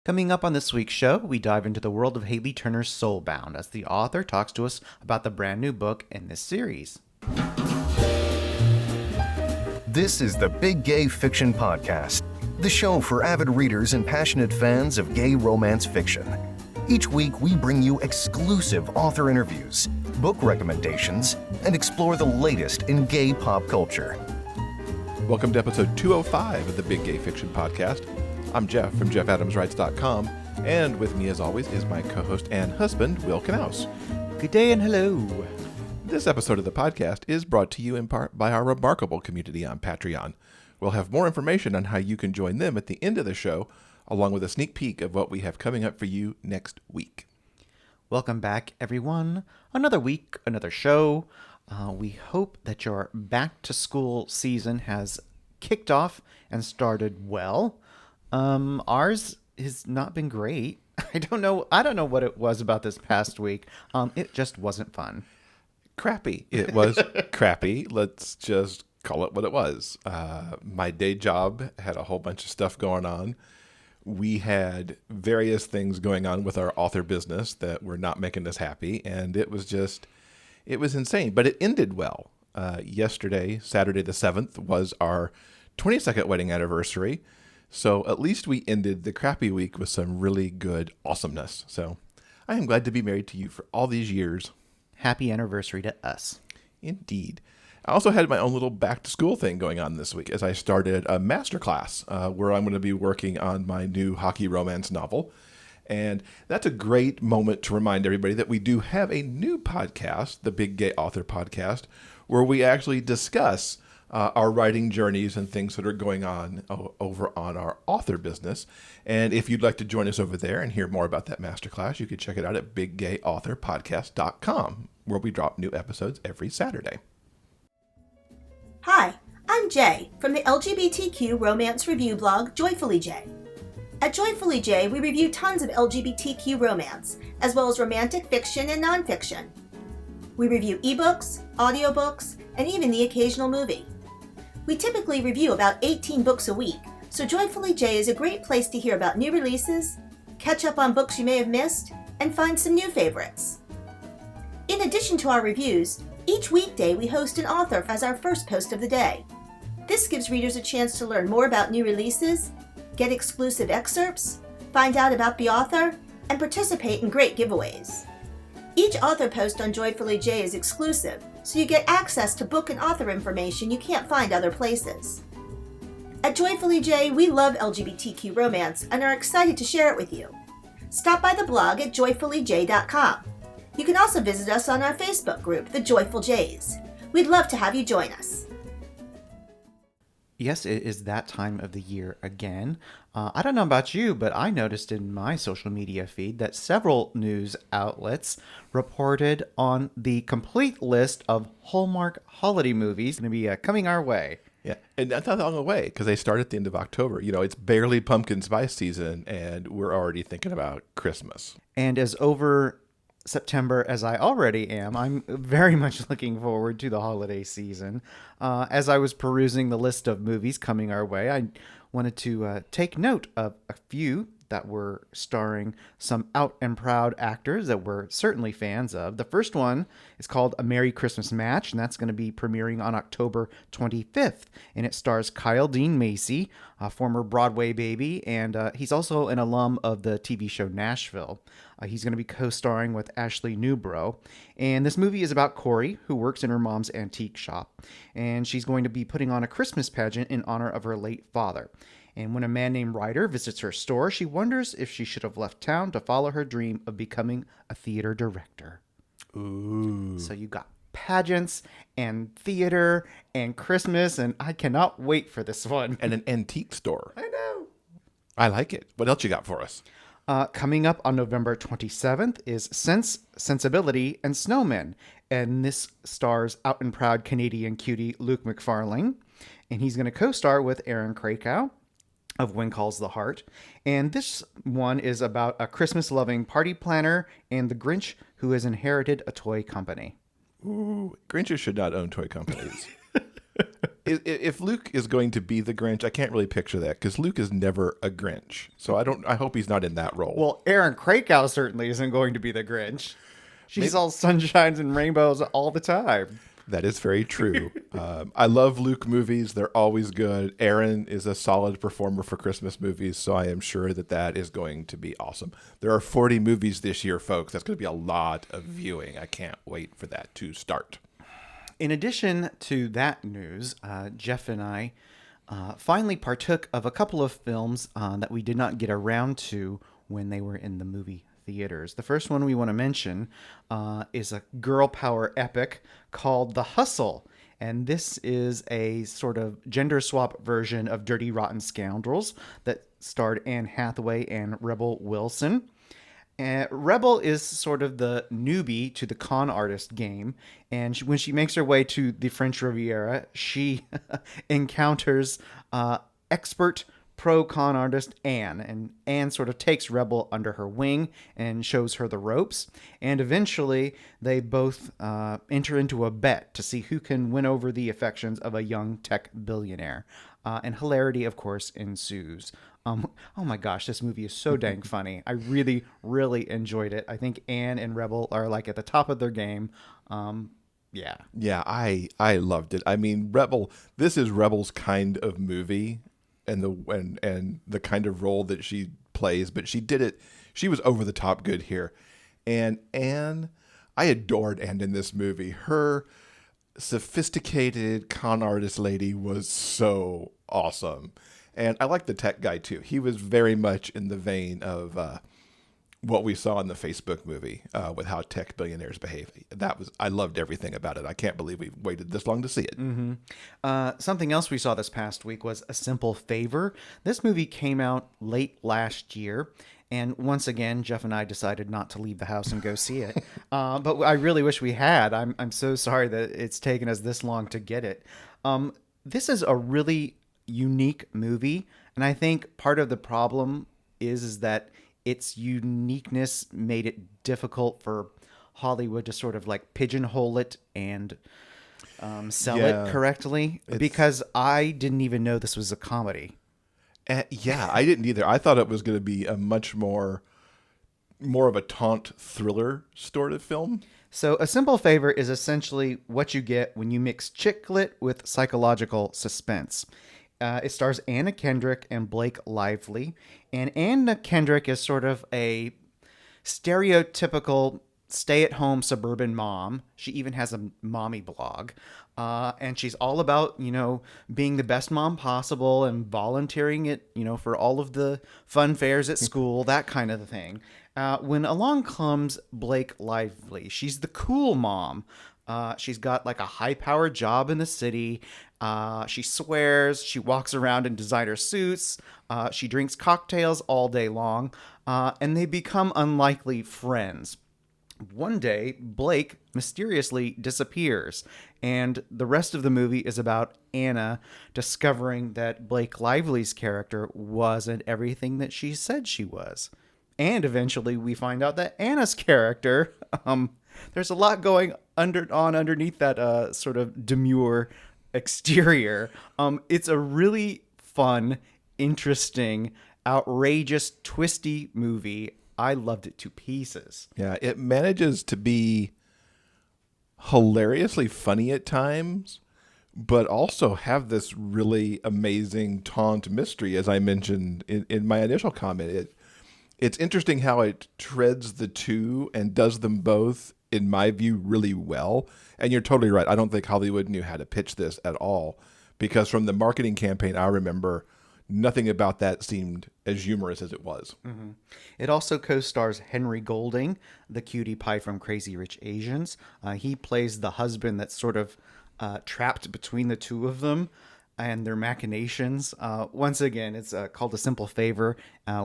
Coming up on this week's show, we dive into the world of Hailey Turner's Soulbound as the author talks to us about the brand new book in this series. This is the Big Gay Fiction Podcast, the show for avid readers and passionate fans of gay romance fiction. Each week, we bring you exclusive author interviews, book recommendations, and explore the latest in gay pop culture. Welcome to episode 205 of the Big Gay Fiction Podcast. I'm Jeff from JeffAdamsWrites.com, and with me as always is my co-host and husband, Will Knaus. Good day and hello. This episode of the podcast is brought to you in part by our remarkable community on Patreon. We'll have more information on how you can join them at the end of the show, along with a sneak peek of what we have coming up for you next week. Welcome back, everyone. Another week, another show. We hope that your back-to-school season has kicked off and started well. Ours has not been great. I don't know what it was about this past week. It just wasn't fun. Crappy. It was crappy. Let's just call it what it was. My day job had a whole bunch of stuff going on. We had various things going on with our author business that were not making us happy, and it was insane. But it ended well. Yesterday, Saturday the 7th, was our 22nd wedding anniversary. So at least we ended the crappy week with some really good awesomeness. So I am glad to be married to you for all these years. Happy anniversary to us. Indeed. I also had my own little back to school thing going on this week as I started a masterclass where I'm going to be working on my new hockey romance novel. And that's a great moment to remind everybody that we do have a new podcast, the Big Gay Author Podcast, where we actually discuss our writing journeys and things that are going on over on our author business. And if you'd like to join us over there and hear more about that masterclass, you can check it out at biggayauthorpodcast.com, where we drop new episodes every Saturday. Hi, I'm Jay from the LGBTQ romance review blog Joyfully Jay. At Joyfully Jay, we review tons of LGBTQ romance, as well as romantic fiction and nonfiction. We review ebooks, audiobooks, and even the occasional movie. We typically review about 18 books a week, so Joyfully Jay is a great place to hear about new releases, catch up on books you may have missed, and find some new favorites. In addition to our reviews, each weekday we host an author as our first post of the day. This gives readers a chance to learn more about new releases, get exclusive excerpts, find out about the author, and participate in great giveaways. Each author post on Joyfully Jay is exclusive, so you get access to book and author information you can't find other places. At Joyfully Jay, we love LGBTQ romance and are excited to share it with you. Stop by the blog at joyfullyj.com. You can also visit us on our Facebook group, The Joyful Jays. We'd love to have you join us. Yes, it is that time of the year again. I don't know about you, but I noticed in my social media feed that several news outlets reported on the complete list of Hallmark holiday movies going to be coming our way. Yeah, and that's not long away because they start at the end of October. You know, it's barely pumpkin spice season, and we're already thinking about Christmas. And as over September as I already am, I'm very much looking forward to the holiday season. As I was perusing the list of movies coming our way, I wanted to take note of a few that were starring some out and proud actors that we're certainly fans of. The first one is called A Merry Christmas Match, and that's going to be premiering on October 25th. And it stars Kyle Dean Macy, a former Broadway baby, and he's also an alum of the TV show Nashville. He's going to be co-starring with Ashley Newbrough. And this movie is about Corey, who works in her mom's antique shop. And she's going to be putting on a Christmas pageant in honor of her late father. And when a man named Ryder visits her store, she wonders if she should have left town to follow her dream of becoming a theater director. Ooh. So you got pageants and theater and Christmas, and I cannot wait for this one. And an antique store. I know. I like it. What else you got for us? Coming up on November 27th is Sense, Sensibility, and Snowmen. And this stars out and proud Canadian cutie Luke McFarlane. And he's going to co-star with Aaron Krakow of When Calls the Heart. And this one is about a Christmas-loving party planner and the Grinch who has inherited a toy company. Ooh, Grinches should not own toy companies. If Luke is going to be the Grinch, I can't really picture that because Luke is never a Grinch. So I hope he's not in that role. Well, Aaron Krakow certainly isn't going to be the Grinch. She's all sunshines and rainbows all the time. That is very true. I love Luke movies. They're always good. Aaron is a solid performer for Christmas movies, so I am sure that is going to be awesome. There are 40 movies this year, folks. That's going to be a lot of viewing. I can't wait for that to start. In addition to that news, Jeff and I finally partook of a couple of films that we did not get around to when they were in the movie theaters. The first one we want to mention is a girl power epic called The Hustle. And this is a sort of gender swap version of Dirty Rotten Scoundrels that starred Anne Hathaway and Rebel Wilson. Rebel is sort of the newbie to the con artist game, and when she makes her way to the French Riviera, she encounters expert pro con artist Anne, and Anne sort of takes Rebel under her wing and shows her the ropes, and eventually they both enter into a bet to see who can win over the affections of a young tech billionaire, and hilarity, of course, ensues. Oh my gosh, this movie is so dang funny. I really, really enjoyed it. I think Anne and Rebel are like at the top of their game. Yeah. Yeah, I loved it. I mean, this is Rebel's kind of movie and the kind of role that she plays, but she did it. She was over the top good here. And Anne, I adored Anne in this movie. Her sophisticated con artist lady was so awesome. And I like the tech guy, too. He was very much in the vein of what we saw in the Facebook movie with how tech billionaires behave. I loved everything about it. I can't believe we waited this long to see it. Mm-hmm. Something else we saw this past week was A Simple Favor. This movie came out late last year. And once again, Jeff and I decided not to leave the house and go see it. But I really wish we had. I'm so sorry that it's taken us this long to get it. This is a really unique movie, and I think part of the problem is that its uniqueness made it difficult for Hollywood to sort of like pigeonhole it and sell it correctly, because I didn't even know this was a comedy. Yeah, I didn't either. I thought it was going to be a much more of a taunt thriller sort of film. So A Simple Favor is essentially what you get when you mix chick lit with psychological suspense. It stars Anna Kendrick and Blake Lively. And Anna Kendrick is sort of a stereotypical stay-at-home suburban mom. She even has a mommy blog. And she's all about, being the best mom possible and volunteering it, for all of the fun fairs at school, that kind of thing. When along comes Blake Lively, she's the cool mom. She's got like a high-powered job in the city. She swears. She walks around in designer suits. She drinks cocktails all day long. And they become unlikely friends. One day, Blake mysteriously disappears. And the rest of the movie is about Anna discovering that Blake Lively's character wasn't everything that she said she was. And eventually we find out that Anna's character, there's a lot going underneath that sort of demure exterior. It's a really fun, interesting, outrageous, twisty movie. I loved it to pieces. Yeah, it manages to be hilariously funny at times, but also have this really amazing taunt mystery, as I mentioned in my initial comment. It's interesting how it treads the two and does them both, in my view, really well. And you're totally right. I don't think Hollywood knew how to pitch this at all, because from the marketing campaign, I remember nothing about that seemed as humorous as it was. Mm-hmm. It also co-stars Henry Golding, the cutie pie from Crazy Rich Asians. He plays the husband that's sort of trapped between the two of them and their machinations. Once again, it's called A Simple Favor.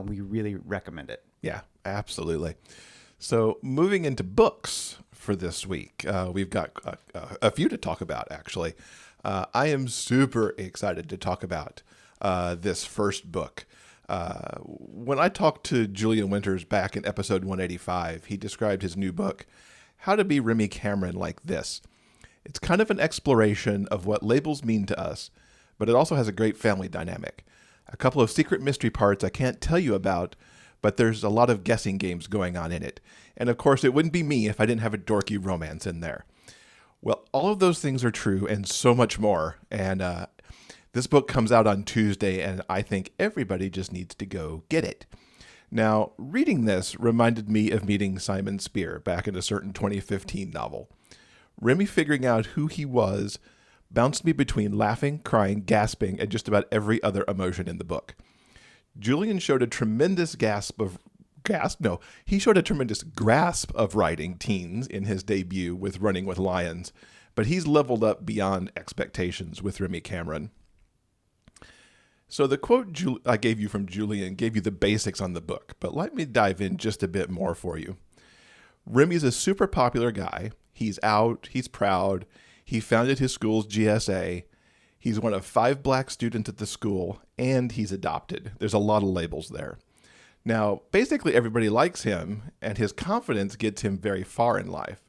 We really recommend it. Yeah, absolutely. So moving into books for this week, we've got a few to talk about, actually. I am super excited to talk about this first book. When I talked to Julian Winters back in episode 185, he described his new book, How to Be Remy Cameron Like This. It's kind of an exploration of what labels mean to us, but it also has a great family dynamic. A couple of secret mystery parts I can't tell you about, but there's a lot of guessing games going on in it. And of course, it wouldn't be me if I didn't have a dorky romance in there. Well, all of those things are true and so much more. And this book comes out on Tuesday, and I think everybody just needs to go get it. Now, reading this reminded me of meeting Simon Spear back in a certain 2015 novel. Remy figuring out who he was bounced me between laughing, crying, gasping, and just about every other emotion in the book. Julian showed a tremendous grasp of writing teens in his debut with Running with Lions, but he's leveled up beyond expectations with Remy Cameron. So the quote I gave you from Julian gave you the basics on the book, but let me dive in just a bit more for you. Remy's a super popular guy. He's out, he's proud, he founded his school's GSA, he's one of 5 black students at the school, and he's adopted. There's a lot of labels there. Now, basically everybody likes him, and his confidence gets him very far in life.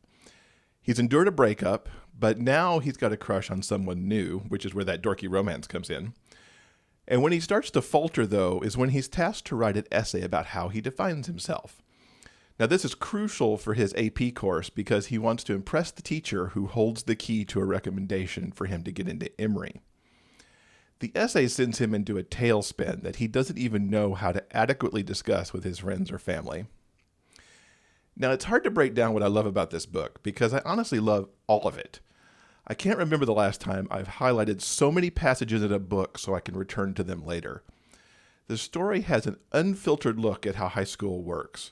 He's endured a breakup, but now he's got a crush on someone new, which is where that dorky romance comes in. And when he starts to falter, though, is when he's tasked to write an essay about how he defines himself. Now, this is crucial for his AP course because he wants to impress the teacher who holds the key to a recommendation for him to get into Emory. The essay sends him into a tailspin that he doesn't even know how to adequately discuss with his friends or family. Now, it's hard to break down what I love about this book because I honestly love all of it. I can't remember the last time I've highlighted so many passages in a book so I can return to them later. The story has an unfiltered look at how high school works.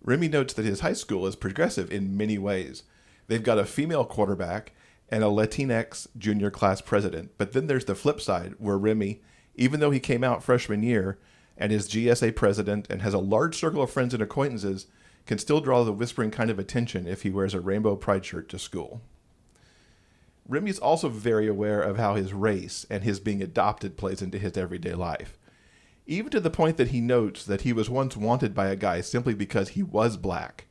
Remy notes that his high school is progressive in many ways. They've got a female quarterback and a Latinx junior class president, but then there's the flip side where Remy, even though he came out freshman year and is GSA president and has a large circle of friends and acquaintances, can still draw the whispering kind of attention if he wears a rainbow pride shirt to school. Remy's also very aware of how his race and his being adopted plays into his everyday life, even to the point that he notes that he was once wanted by a guy simply because he was black,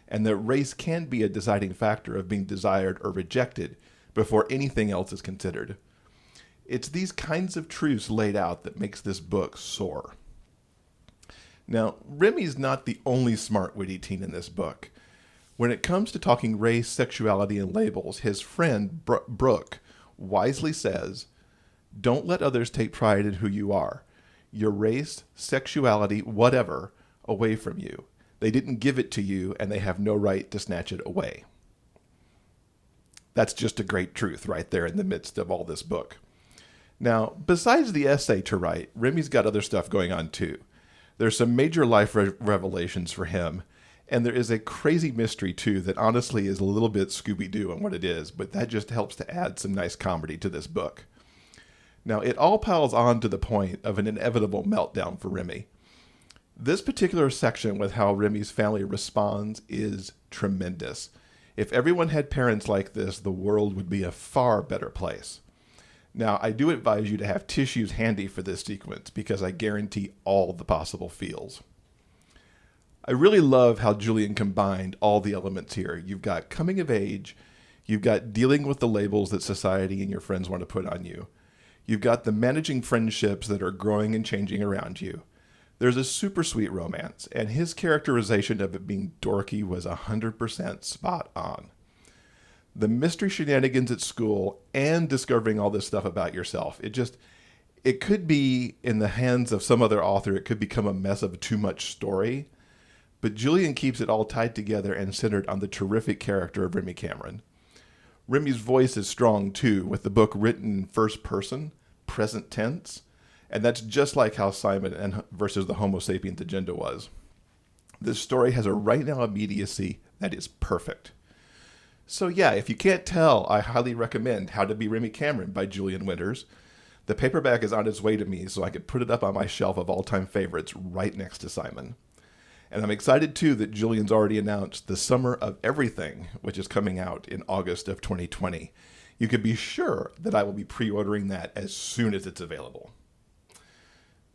and that race can be a deciding factor of being desired or rejected before anything else is considered. It's these kinds of truths laid out that makes this book soar. Now, Remy's not the only smart, witty teen in this book. When it comes to talking race, sexuality, and labels, his friend Brooke wisely says, "Don't let others take pride in who you are. Your race, sexuality, whatever, away from you. They didn't give it to you, and they have no right to snatch it away." That's just a great truth right there in the midst of all this book. Now, besides the essay to write, Remy's got other stuff going on too. There's some major life revelations for him, and there is a crazy mystery too that honestly is a little bit Scooby-Doo on what it is, but that just helps to add some nice comedy to this book. Now, it all piles on to the point of an inevitable meltdown for Remy. This particular section with how Remy's family responds is tremendous. If everyone had parents like this, the world would be a far better place. Now, I do advise you to have tissues handy for this sequence because I guarantee all the possible feels. I really love how Julian combined all the elements here. You've got coming of age, you've got dealing with the labels that society and your friends want to put on you. You've got the managing friendships that are growing and changing around you. There's a super sweet romance, and his characterization of it being dorky was 100% spot on. The mystery shenanigans at school and discovering all this stuff about yourself, it could be in the hands of some other author, it could become a mess of too much story, but Julian keeps it all tied together and centered on the terrific character of Remy Cameron. Remy's voice is strong too, with the book written in first person, present tense, and that's just like how Simon and versus the Homo sapiens agenda was. This story has a right now immediacy that is perfect. So yeah, if you can't tell, I highly recommend How to Be Remy Cameron by Julian Winters. The paperback is on its way to me, so I could put it up on my shelf of all-time favorites right next to Simon. And I'm excited too that Julian's already announced The Summer of Everything, which is coming out in August of 2020. You can be sure that I will be pre-ordering that as soon as it's available.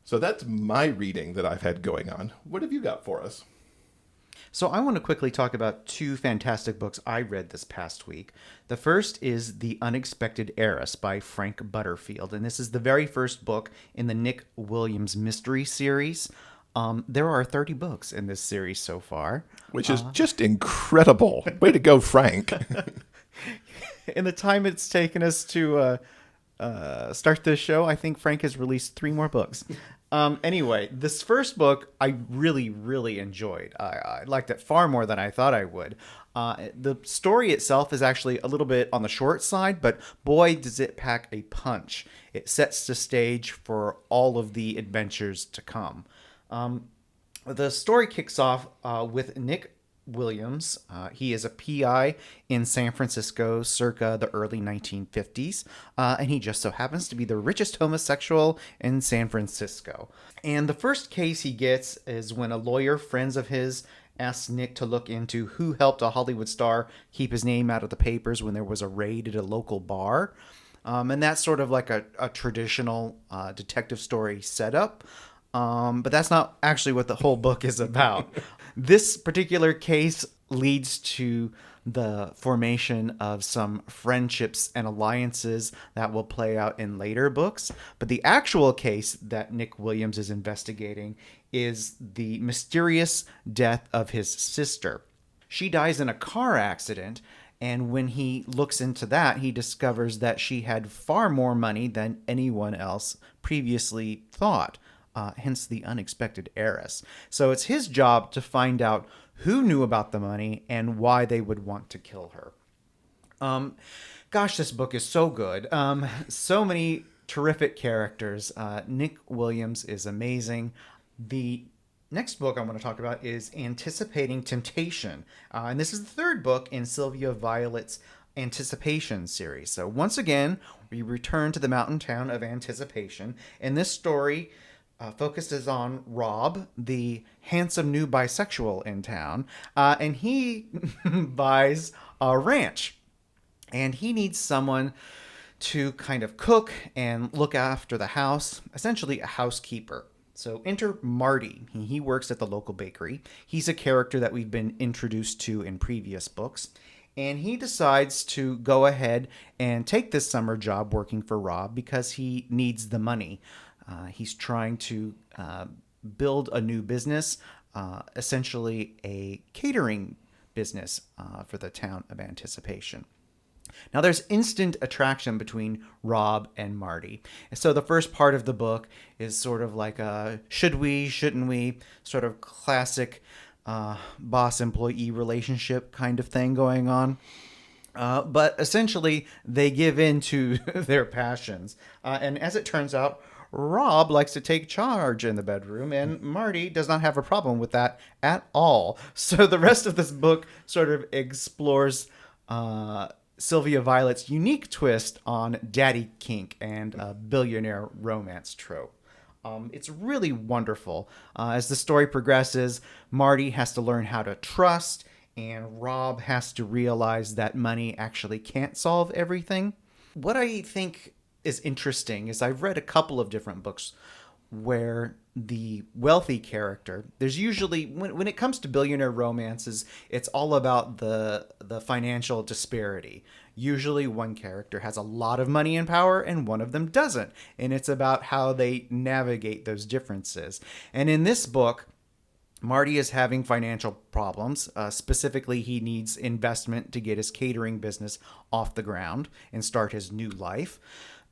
So that's my reading that I've had going on. What have you got for us? So I want to quickly talk about two fantastic books I read this past week. The first is The Unexpected Heiress by Frank Butterfield, and this is the very first book in the Nick Williams mystery series. There are 30 books in this series so far. Which is just incredible. Way to go, Frank. In the time it's taken us to start this show, I think Frank has released 3 more books. Anyway, this first book I really, really enjoyed. I liked it far more than I thought I would. The story itself is actually a little bit on the short side, but boy, does it pack a punch. It sets the stage for all of the adventures to come. The story kicks off with Nick Williams. He is a PI in San Francisco circa the early 1950s, and he just so happens to be the richest homosexual in San Francisco. And the first case he gets is when a lawyer, friends of his, asks Nick to look into who helped a Hollywood star keep his name out of the papers when there was a raid at a local bar. And that's sort of like a traditional detective story setup. But that's not actually what the whole book is about. This particular case leads to the formation of some friendships and alliances that will play out in later books. But the actual case that Nick Williams is investigating is the mysterious death of his sister. She dies in a car accident, and when he looks into that, he discovers that she had far more money than anyone else previously thought. Hence the unexpected heiress. So it's his job to find out who knew about the money and why they would want to kill her. Gosh, this book is so good. So many terrific characters. Nick Williams is amazing. The next book I want to talk about is Anticipating Temptation. And this is the third book in Silvia Violet's Anticipation series. So once again, we return to the mountain town of Anticipation. And this story focuses on Rob, the handsome new bisexual in town, and he buys a ranch, and he needs someone to kind of cook and look after the house, essentially a housekeeper. So enter Marty. He works at the local bakery. He's a character that we've been introduced to in previous books, and he decides to go ahead and take this summer job working for Rob because he needs the money. He's trying to build a new business, essentially a catering business for the town of Anticipation. Now, there's instant attraction between Rob and Marty. So the first part of the book is sort of like a should we, shouldn't we, sort of classic boss-employee relationship kind of thing going on. But essentially, they give in to their passions. And as it turns out, Rob likes to take charge in the bedroom, and Marty does not have a problem with that at all. So the rest of this book sort of explores Silvia Violet's unique twist on daddy kink and billionaire romance trope. It's really wonderful. As the story progresses, Marty has to learn how to trust, and Rob has to realize that money actually can't solve everything. What I think is interesting is I've read a couple of different books where the wealthy character, there's usually, when it comes to billionaire romances, it's all about the financial disparity. Usually one character has a lot of money and power and one of them doesn't. And it's about how they navigate those differences. And in this book, Marty is having financial problems. Specifically, he needs investment to get his catering business off the ground and start his new life.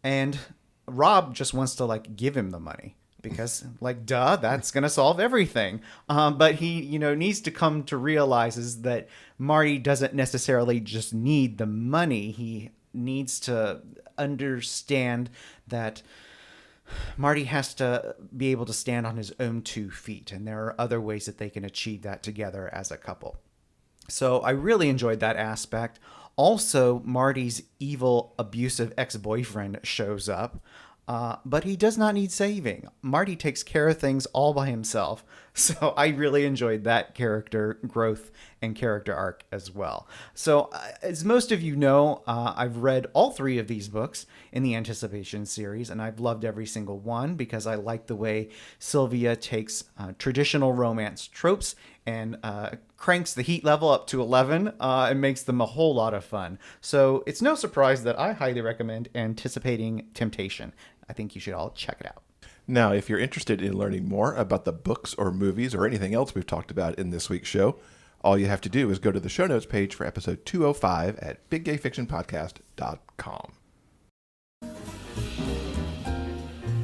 And Rob just wants to give him the money because duh, that's going to solve everything. But he, needs to come to realizes that Marty doesn't necessarily just need the money. He needs to understand that Marty has to be able to stand on his own 2 feet. And there are other ways that they can achieve that together as a couple. So I really enjoyed that aspect. Also, Marty's evil, abusive ex-boyfriend shows up, but he does not need saving. Marty takes care of things all by himself, So I really enjoyed that character growth and character arc as well. So as most of you know, I've read all three of these books in the Anticipation series, and I've loved every single one because I like the way Silvia takes traditional romance tropes and cranks the heat level up to 11 and makes them a whole lot of fun. So it's no surprise that I highly recommend Anticipating Temptation. I think you should all check it out. Now, if you're interested in learning more about the books or movies or anything else we've talked about in this week's show, all you have to do is go to the show notes page for episode 205 at biggayfictionpodcast.com.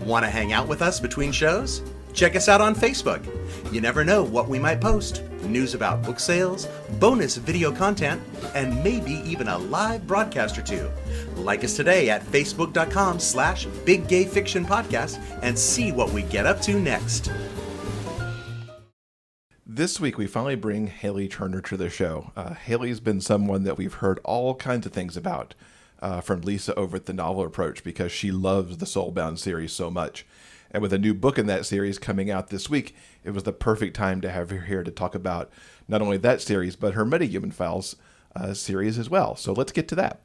Want to hang out with us between shows? Check us out on Facebook. You never know what we might post. News about book sales, bonus video content, and maybe even a live broadcast or two. Like us today at facebook.com/biggayfictionpodcast and see what we get up to next. This week, we finally bring Hailey Turner to the show. Hailey's been someone that we've heard all kinds of things about from Lisa over at The Novel Approach because she loves the Soulbound series so much. And with a new book in that series coming out this week, it was the perfect time to have her here to talk about not only that series, but her Metahuman Files series as well. So let's get to that.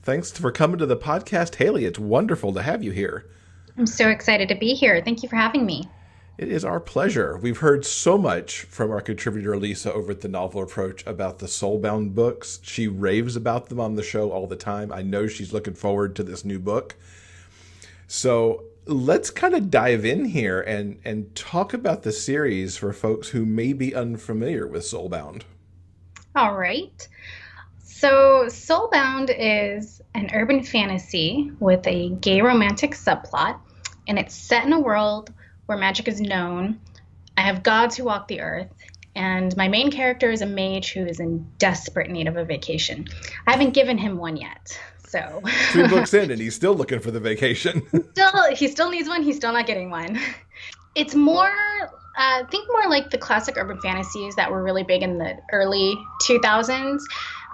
Thanks for coming to the podcast, Hailey. It's wonderful to have you here. I'm so excited to be here. Thank you for having me. It is our pleasure. We've heard so much from our contributor, Lisa, over at The Novel Approach about the Soulbound books. She raves about them on the show all the time. I know she's looking forward to this new book. So let's kind of dive in here and talk about the series for folks who may be unfamiliar with Soulbound. All right. So Soulbound is an urban fantasy with a gay romantic subplot, and it's set in a world where magic is known. I have gods who walk the earth, and my main character is a mage who is in desperate need of a vacation. I haven't given him one yet. So 2 books in and he's still looking for the vacation. He still needs one. He's still not getting one. It's more, think more like the classic urban fantasies that were really big in the early 2000s.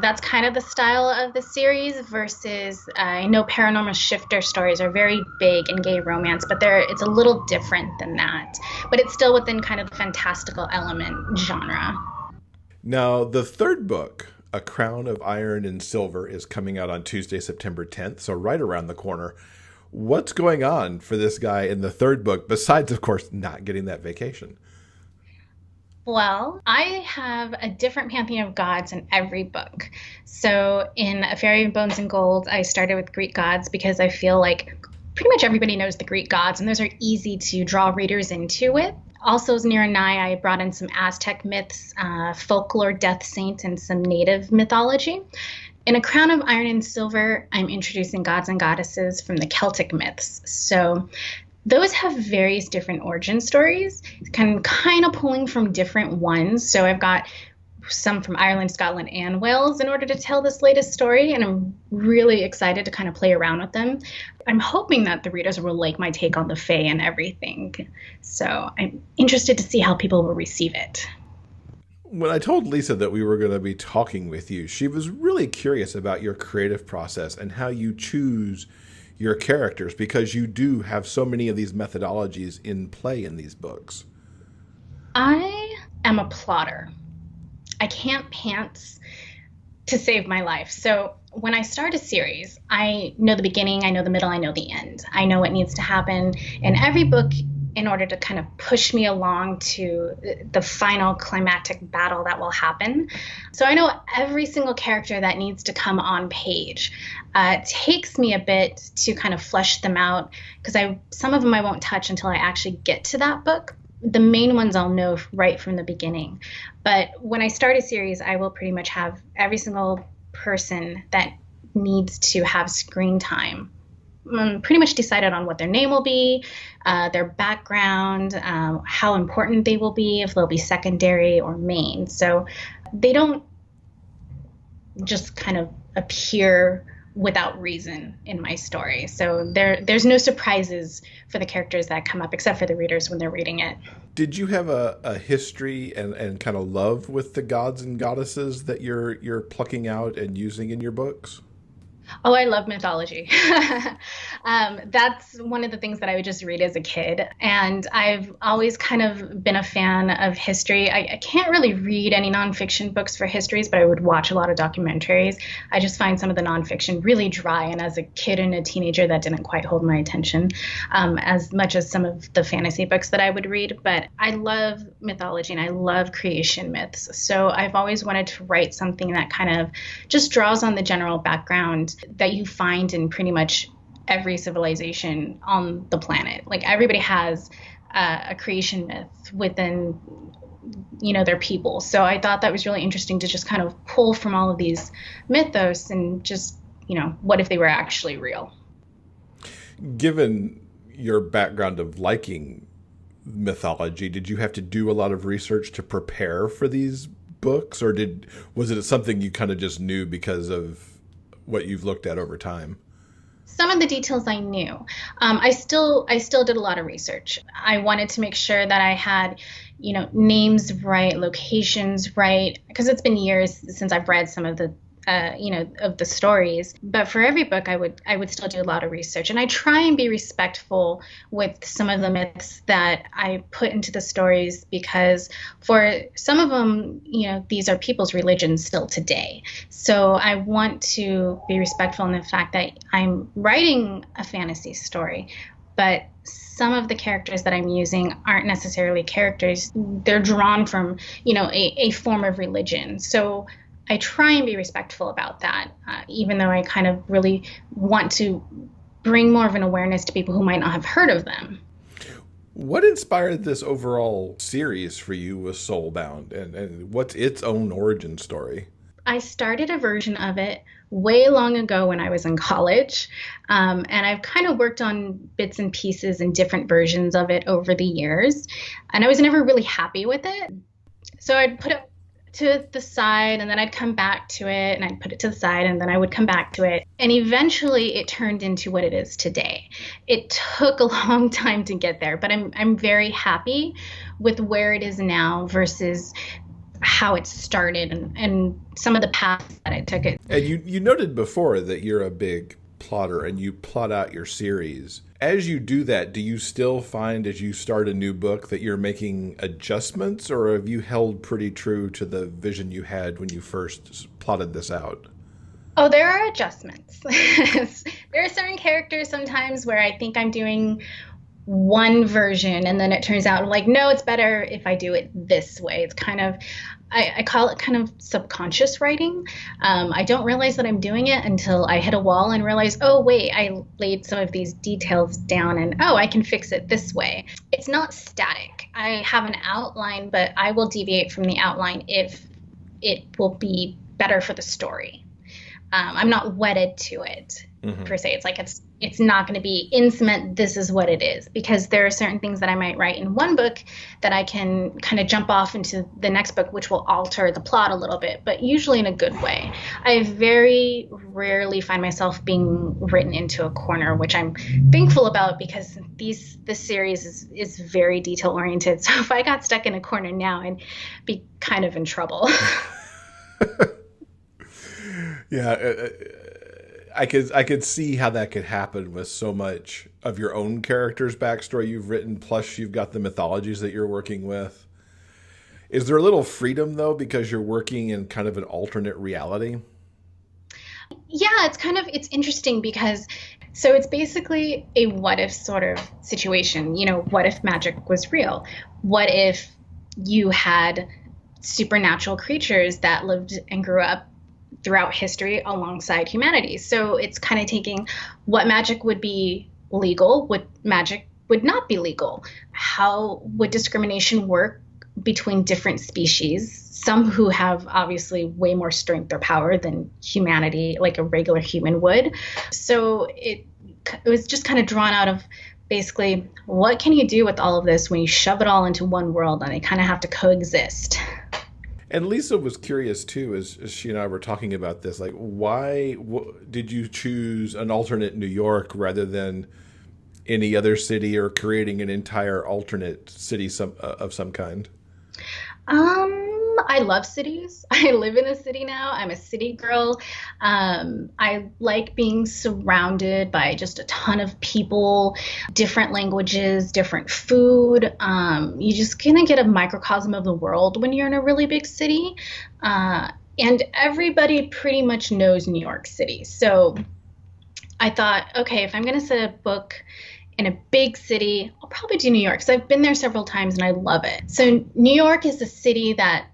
That's kind of the style of the series versus I know paranormal shifter stories are very big in gay romance, but it's a little different than that. But it's still within kind of the fantastical element genre. Now, the third book, A Crown of Iron and Silver, is coming out on Tuesday, September 10th, so right around the corner. What's going on for this guy in the third book, besides, of course, not getting that vacation? Well, I have a different pantheon of gods in every book. So in A Fairy of Bones and Gold, I started with Greek gods because I feel like pretty much everybody knows the Greek gods, and those are easy to draw readers into it. Also, as near and nigh, I brought in some Aztec myths, folklore, death saint, and some native mythology. In A Crown of Iron and Silver, I'm introducing gods and goddesses from the Celtic myths. So those have various different origin stories, kind of pulling from different ones. So I've got some from Ireland, Scotland, and Wales in order to tell this latest story, and I'm really excited to kind of play around with them. I'm hoping that the readers will like my take on the Fae and everything. So I'm interested to see how people will receive it. When I told Lisa that we were going to be talking with you, she was really curious about your creative process and how you choose your characters, because you do have so many of these methodologies in play in these books. I am a plotter. I can't pants to save my life. So when I start a series, I know the beginning, I know the middle, I know the end. I know what needs to happen in every book in order to kind of push me along to the final climactic battle that will happen. So I know every single character that needs to come on page. It takes me a bit to kind of flesh them out because some of them I won't touch until I actually get to that book. The main ones I'll know right from the beginning. But when I start a series, I will pretty much have every single person that needs to have screen time pretty much decided on what their name will be, their background, how important they will be, if they'll be secondary or main. So they don't just kind of appear without reason in my story. So there's no surprises for the characters that come up except for the readers when they're reading it. Did you have a history and kind of love with the gods and goddesses that you're plucking out and using in your books? Oh, I love mythology. That's one of the things that I would just read as a kid. And I've always kind of been a fan of history. I can't really read any nonfiction books for histories, but I would watch a lot of documentaries. I just find some of the nonfiction really dry. And as a kid and a teenager, that didn't quite hold my attention as much as some of the fantasy books that I would read. But I love mythology and I love creation myths. So I've always wanted to write something that kind of just draws on the general background that you find in pretty much every civilization on the planet. Like everybody has a creation myth within, their people. So I thought that was really interesting to just kind of pull from all of these mythos and just, what if they were actually real? Given your background of liking mythology, did you have to do a lot of research to prepare for these books, or was it something you kind of just knew because of what you've looked at over time? Some of the details I knew. I still did a lot of research. I wanted to make sure that I had, names right, locations right, because it's been years since I've read some of the of the stories. But for every book, I would still do a lot of research. And I try and be respectful with some of the myths that I put into the stories, because for some of them, these are people's religions still today. So I want to be respectful in the fact that I'm writing a fantasy story, but some of the characters that I'm using aren't necessarily characters. They're drawn from, a form of religion. So I try and be respectful about that, even though I kind of really want to bring more of an awareness to people who might not have heard of them. What inspired this overall series for you with Soulbound, and what's its own origin story? I started a version of it way long ago when I was in college, and I've kind of worked on bits and pieces and different versions of it over the years, and I was never really happy with it. So I'd put it to the side, and then I'd come back to it, and I'd put it to the side, and then I would come back to it. And eventually it turned into what it is today. It took a long time to get there, but I'm very happy with where it is now versus how it started and some of the paths that I took it. And you noted before that you're a big plotter and you plot out your series. As you do that, do you still find as you start a new book that you're making adjustments, or have you held pretty true to the vision you had when you first plotted this out? Oh, there are adjustments. There are certain characters sometimes where I think I'm doing one version and then it turns out like, no, it's better if I do it this way. It's kind of, I call it kind of subconscious writing. I don't realize that I'm doing it until I hit a wall and realize, oh, wait, I laid some of these details down and, oh, I can fix it this way. It's not static. I have an outline, but I will deviate from the outline if it will be better for the story. I'm not wedded to it per se. It's like it's not going to be in cement. This is what it is, because there are certain things that I might write in one book that I can kind of jump off into the next book, which will alter the plot a little bit, but usually in a good way. I very rarely find myself being written into a corner, which I'm thankful about, because this series is very detail oriented. So if I got stuck in a corner now, I'd be kind of in trouble. Yeah, I could see how that could happen with so much of your own character's backstory you've written, plus you've got the mythologies that you're working with. Is there a little freedom, though, because you're working in kind of an alternate reality? Yeah, it's interesting because, so it's basically a what if sort of situation. What if magic was real? What if you had supernatural creatures that lived and grew up throughout history alongside humanity? So it's kind of taking what magic would be legal, what magic would not be legal. How would discrimination work between different species? Some who have obviously way more strength or power than humanity, like a regular human would. So it was just kind of drawn out of basically, what can you do with all of this when you shove it all into one world and they kind of have to coexist? And Lisa was curious, too, as she and I were talking about this, like, why did you choose an alternate New York rather than any other city, or creating an entire alternate city of some kind? I love cities. I live in a city now. I'm a city girl. I like being surrounded by just a ton of people, different languages, different food. You just kind of get a microcosm of the world when you're in a really big city. And everybody pretty much knows New York City. So I thought, okay, if I'm going to set a book in a big city, I'll probably do New York because I've been there several times and I love it. So New York is a city that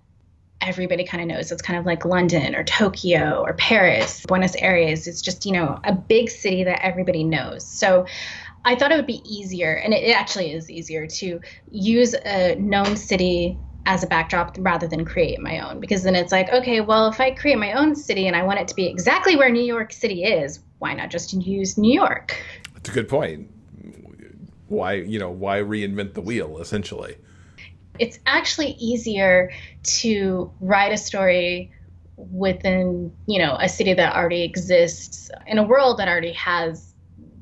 everybody kind of knows. It's kind of like London or Tokyo or Paris, Buenos Aires. It's just, a big city that everybody knows. So I thought it would be easier, and it actually is easier, to use a known city as a backdrop rather than create my own. Because then it's like, okay, well, if I create my own city and I want it to be exactly where New York City is, why not just use New York? That's a good point. Why reinvent the wheel, essentially? It's actually easier to write a story within, a city that already exists in a world that already has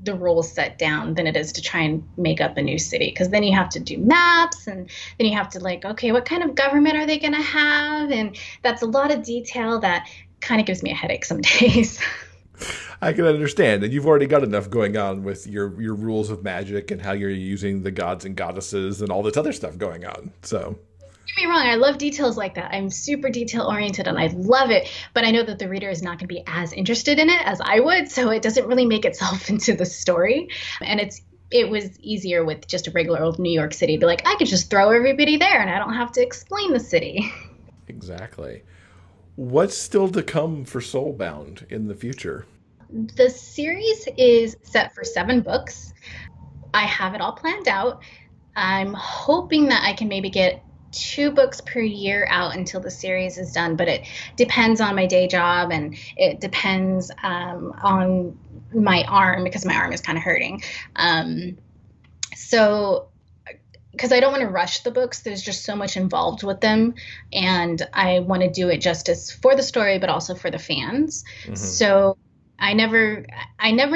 the rules set down than it is to try and make up a new city. Because then you have to do maps, and then you have to okay, what kind of government are they going to have? And that's a lot of detail that kind of gives me a headache some days. I can understand. And you've already got enough going on with your rules of magic and how you're using the gods and goddesses and all this other stuff going on. So don't get me wrong, I love details like that. I'm super detail oriented and I love it, but I know that the reader is not going to be as interested in it as I would, so it doesn't really make itself into the story. And it was easier with just a regular old New York City. Be like, I could just throw everybody there and I don't have to explain the city. Exactly. What's still to come for Soulbound in the future? The series is set for 7 books. I have it all planned out. I'm hoping that I can maybe get 2 books per year out until the series is done, but it depends on my day job, and it depends on my arm, because my arm is kind of hurting. So because I don't want to rush the books, there's just so much involved with them, and I want to do it justice for the story, but also for the fans. Mm-hmm. So I never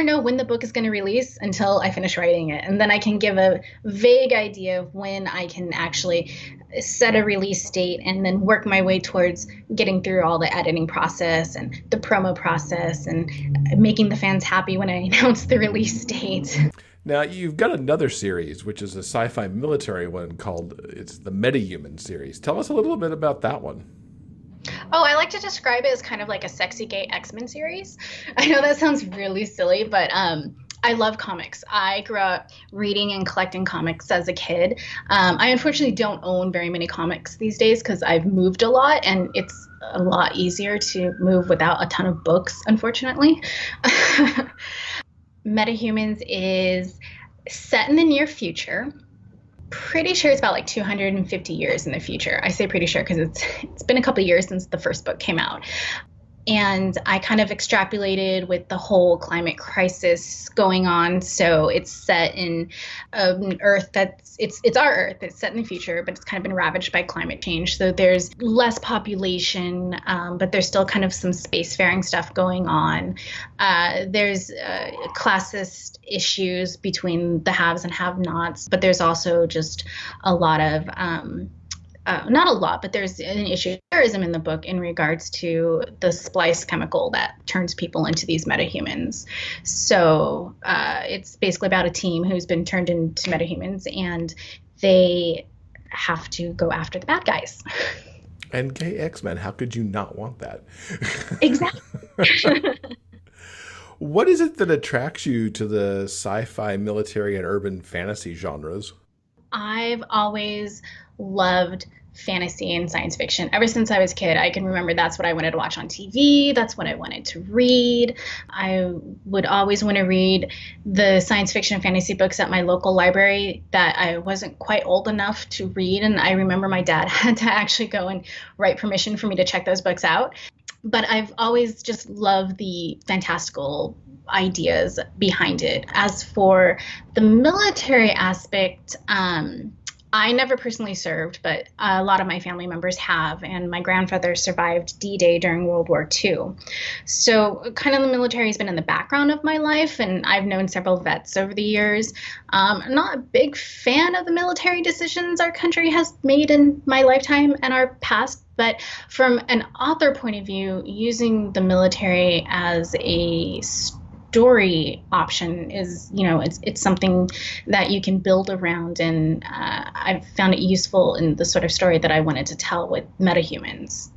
know when the book is going to release until I finish writing it. And then I can give a vague idea of when I can actually set a release date and then work my way towards getting through all the editing process and the promo process and making the fans happy when I announce the release date. Now, you've got another series, which is a sci-fi military one it's the Metahuman Series. Tell us a little bit about that one. Oh, I like to describe it as kind of like a sexy gay X-Men series. I know that sounds really silly, but I love comics. I grew up reading and collecting comics as a kid. I unfortunately don't own very many comics these days because I've moved a lot, and it's a lot easier to move without a ton of books, unfortunately. Metahumans is set in the near future. Pretty sure it's about 250 years in the future. I say pretty sure because it's been a couple of years since the first book came out. And I kind of extrapolated with the whole climate crisis going on. So it's set in an Earth it's our Earth. It's set in the future, but it's kind of been ravaged by climate change. So there's less population, but there's still kind of some spacefaring stuff going on. There's classist issues between the haves and have-nots, but there's also just a lot of not a lot, but there's an issue of terrorism in the book in regards to the splice chemical that turns people into these metahumans. So it's basically about a team who's been turned into metahumans, and they have to go after the bad guys. And gay X-Men, how could you not want that? Exactly. What is it that attracts you to the sci-fi, military, and urban fantasy genres? I've always loved fantasy and science fiction. Ever since I was a kid, I can remember that's what I wanted to watch on TV. That's what I wanted to read. I would always want to read the science fiction and fantasy books at my local library that I wasn't quite old enough to read. And I remember my dad had to actually go and write permission for me to check those books out. But I've always just loved the fantastical ideas behind it. As for the military aspect, I never personally served, but a lot of my family members have, and my grandfather survived D-Day during World War II. So kind of the military has been in the background of my life, and I've known several vets over the years. I'm not a big fan of the military decisions our country has made in my lifetime and our past But from an author point of view, using the military as a story option is, it's something that you can build around. And I've found it useful in the sort of story that I wanted to tell with Metahumans.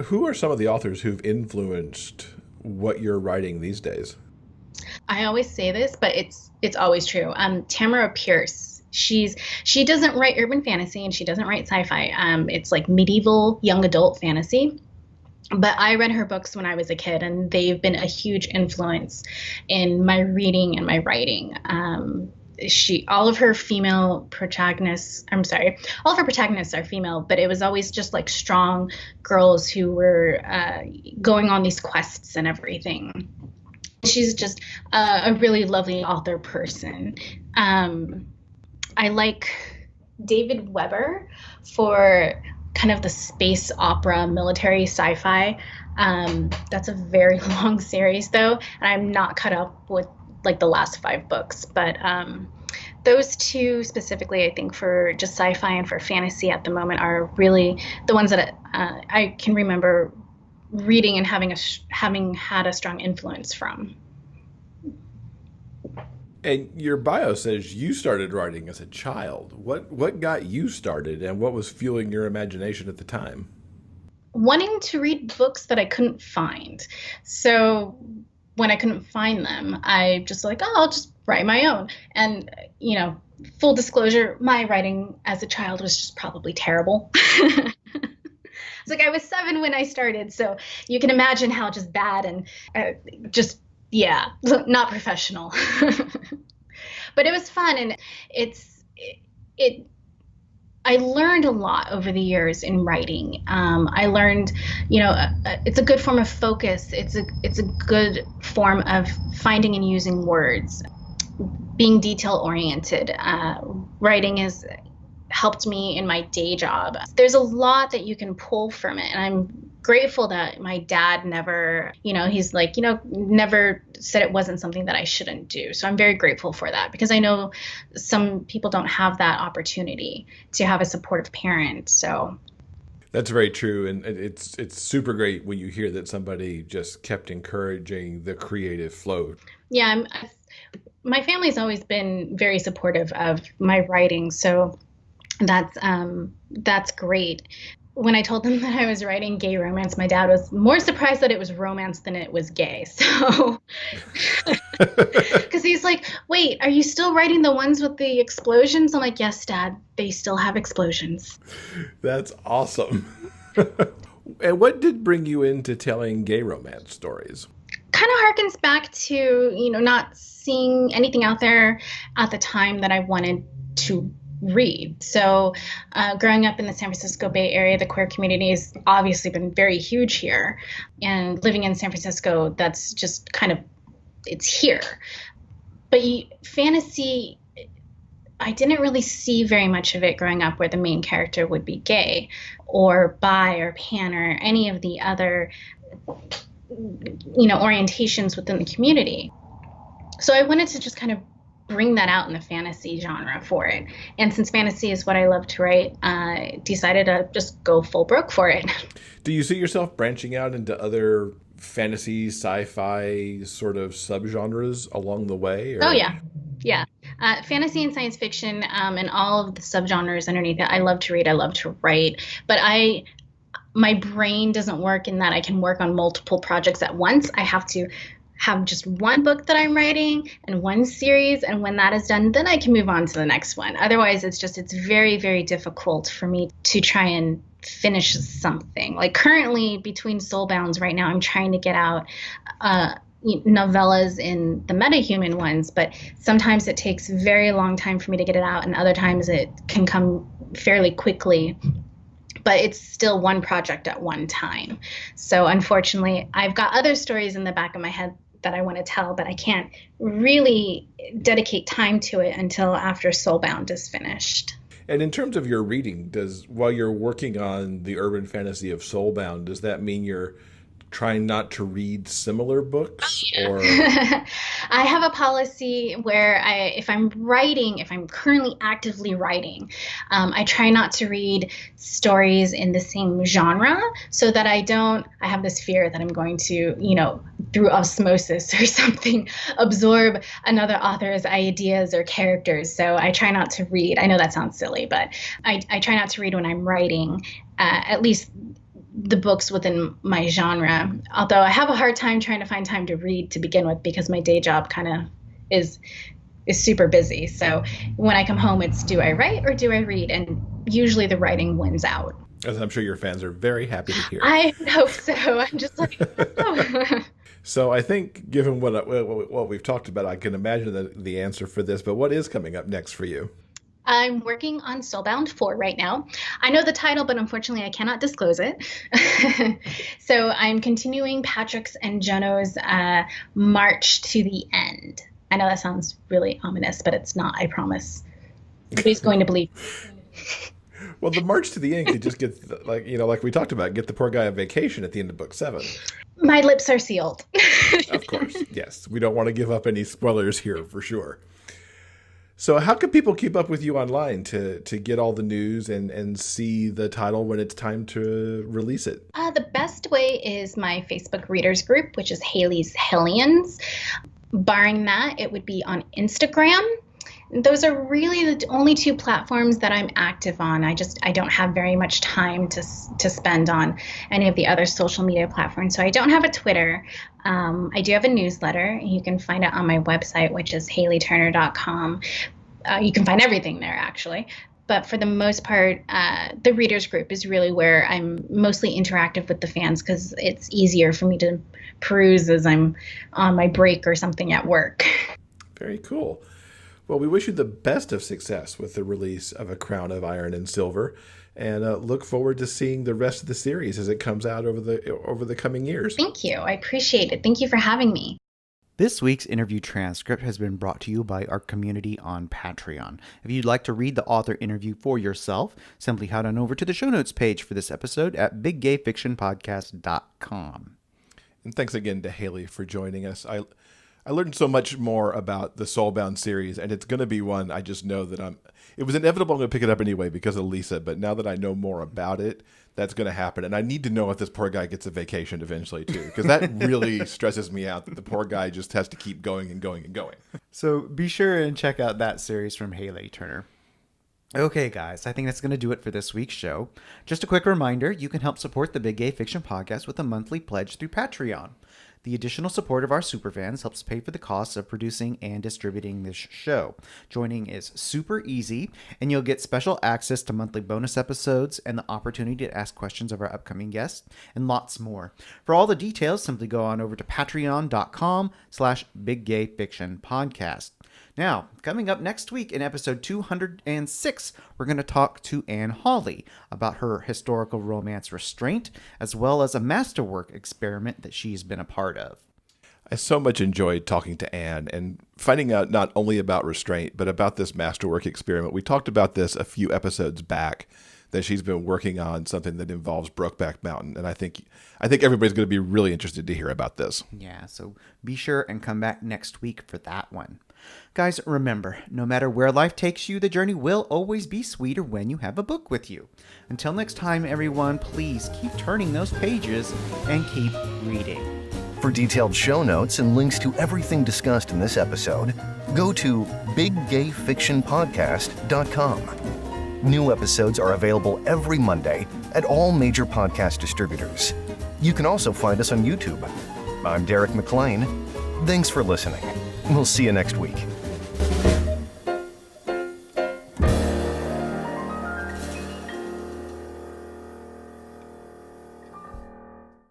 Who are some of the authors who've influenced what you're writing these days? I always say this, but it's always true. Tamara Pierce. She doesn't write urban fantasy and she doesn't write sci-fi. It's like medieval young adult fantasy. But I read her books when I was a kid, and they've been a huge influence in my reading and my writing. All of her protagonists are female, but it was always just like strong girls who were going on these quests and everything. She's just a really lovely author person. I like David Weber for kind of the space opera military sci-fi. That's a very long series though, and I'm not caught up with like the last 5 books, but those two specifically, I think for just sci-fi and for fantasy at the moment are really the ones that I can remember reading and having had a strong influence from. And your bio says you started writing as a child. What got you started, and what was fueling your imagination at the time? Wanting to read books that I couldn't find. So when I couldn't find them, I just I'll just write my own. And, full disclosure, my writing as a child was just probably terrible. It's like I was 7 when I started, so you can imagine how just bad and not professional. But it was fun, and I learned a lot over the years in writing. I learned, it's a good form of focus. It's a good form of finding and using words, being detail oriented. Writing has helped me in my day job. There's a lot that you can pull from it, and I'm grateful that my dad never, he's like, never said it wasn't something that I shouldn't do. So I'm very grateful for that, because I know some people don't have that opportunity to have a supportive parent. So that's very true. And it's super great when you hear that somebody just kept encouraging the creative flow. Yeah. My family's always been very supportive of my writing. So that's great. When I told them that I was writing gay romance, my dad was more surprised that it was romance than it was gay. So, because he's like, wait, are you still writing the ones with the explosions? I'm like, yes, Dad, they still have explosions. That's awesome. And what did bring you into telling gay romance stories? Kind of harkens back to, not seeing anything out there at the time that I wanted to read. So growing up in the San Francisco Bay Area, the queer community has obviously been very huge here. And living in San Francisco, that's just it's here. But fantasy, I didn't really see very much of it growing up where the main character would be gay or bi or pan or any of the other, orientations within the community. So I wanted to just kind of bring that out in the fantasy genre for it. And since fantasy is what I love to write, I decided to just go full broke for it. Do you see yourself branching out into other fantasy, sci-fi sort of subgenres along the way? Or? Oh, yeah. Yeah. Fantasy and science fiction and all of the subgenres underneath it. I love to read. I love to write. But my brain doesn't work in that I can work on multiple projects at once. I have to have just one book that I'm writing and one series. And when that is done, then I can move on to the next one. Otherwise, it's very, very difficult for me to try and finish something. Like currently between Soulbounds right now, I'm trying to get out novellas in the Metahuman ones, but sometimes it takes a very long time for me to get it out. And other times it can come fairly quickly. But it's still one project at one time. So unfortunately, I've got other stories in the back of my head that I want to tell, but I can't really dedicate time to it until after Soulbound is finished. And in terms of your reading, while you're working on the urban fantasy of Soulbound, does that mean you're trying not to read similar books? Or I have a policy where if I'm currently actively writing, I try not to read stories in the same genre so that I have this fear that I'm going to, through osmosis or something, absorb another author's ideas or characters. So I try not to read. I know that sounds silly, but I try not to read when I'm writing, at least the books within my genre, although I have a hard time trying to find time to read to begin with because my day job kind of is super busy. So when I come home, it's do I write or do I read? And usually the writing wins out. As I'm sure your fans are very happy to hear. I hope so. I'm just like, oh. So I think given what we've talked about, I can imagine the answer for this, but what is coming up next for you? I'm working on Soulbound 4 right now. I know the title, but unfortunately I cannot disclose it. So I'm continuing Patrick's and Jono's march to the end. I know that sounds really ominous, but it's not, I promise. Nobody's going to believe. Well, the march to the end could just get, like we talked about, get the poor guy a vacation at the end of book 7. My lips are sealed. Of course, yes. We don't want to give up any spoilers here for sure. So how can people keep up with you online to get all the news and see the title when it's time to release it? The best way is my Facebook readers group, which is Hailey's Hellions. Barring that, it would be on Instagram. Those are really the only 2 platforms that I'm active on. I don't have very much time to spend on any of the other social media platforms. So I don't have a Twitter. I do have a newsletter. You can find it on my website, which is haileyturner.com. You can find everything there, actually. But for the most part, the readers group is really where I'm mostly interactive with the fans because it's easier for me to peruse as I'm on my break or something at work. Very cool. Well, we wish you the best of success with the release of A Crown of Iron and Silver, and look forward to seeing the rest of the series as it comes out over the coming years. Thank you. I appreciate it. Thank you for having me. This week's interview transcript has been brought to you by our community on Patreon. If you'd like to read the author interview for yourself, simply head on over to the show notes page for this episode at biggayfictionpodcast.com. And thanks again to Hailey for joining us. I learned so much more about the Soulbound series, and it's going to be one I just know that it was inevitable I'm going to pick it up anyway because of Lisa, but now that I know more about it, that's going to happen. And I need to know if this poor guy gets a vacation eventually too, because that really stresses me out that the poor guy just has to keep going and going and going. So be sure and check out that series from Hailey Turner. Okay, guys, I think that's going to do it for this week's show. Just a quick reminder, you can help support the Big Gay Fiction Podcast with a monthly pledge through Patreon. The additional support of our superfans helps pay for the costs of producing and distributing this show. Joining is super easy, and you'll get special access to monthly bonus episodes and the opportunity to ask questions of our upcoming guests, and lots more. For all the details, simply go on over to patreon.com/biggayfictionpodcast. Now, coming up next week in episode 206, we're going to talk to Anne Hawley about her historical romance Restraint, as well as a masterwork experiment that she's been a part of. I so much enjoyed talking to Anne and finding out not only about Restraint, but about this masterwork experiment. We talked about this a few episodes back, that she's been working on something that involves Brokeback Mountain. And I think everybody's going to be really interested to hear about this. Yeah, so be sure and come back next week for that one. Guys, remember, no matter where life takes you, the journey will always be sweeter when you have a book with you. Until next time, everyone, please keep turning those pages and keep reading. For detailed show notes and links to everything discussed in this episode, go to biggayfictionpodcast.com. New episodes are available every Monday at all major podcast distributors. You can also find us on YouTube. I'm Derek McLean. Thanks for listening. We'll see you next week.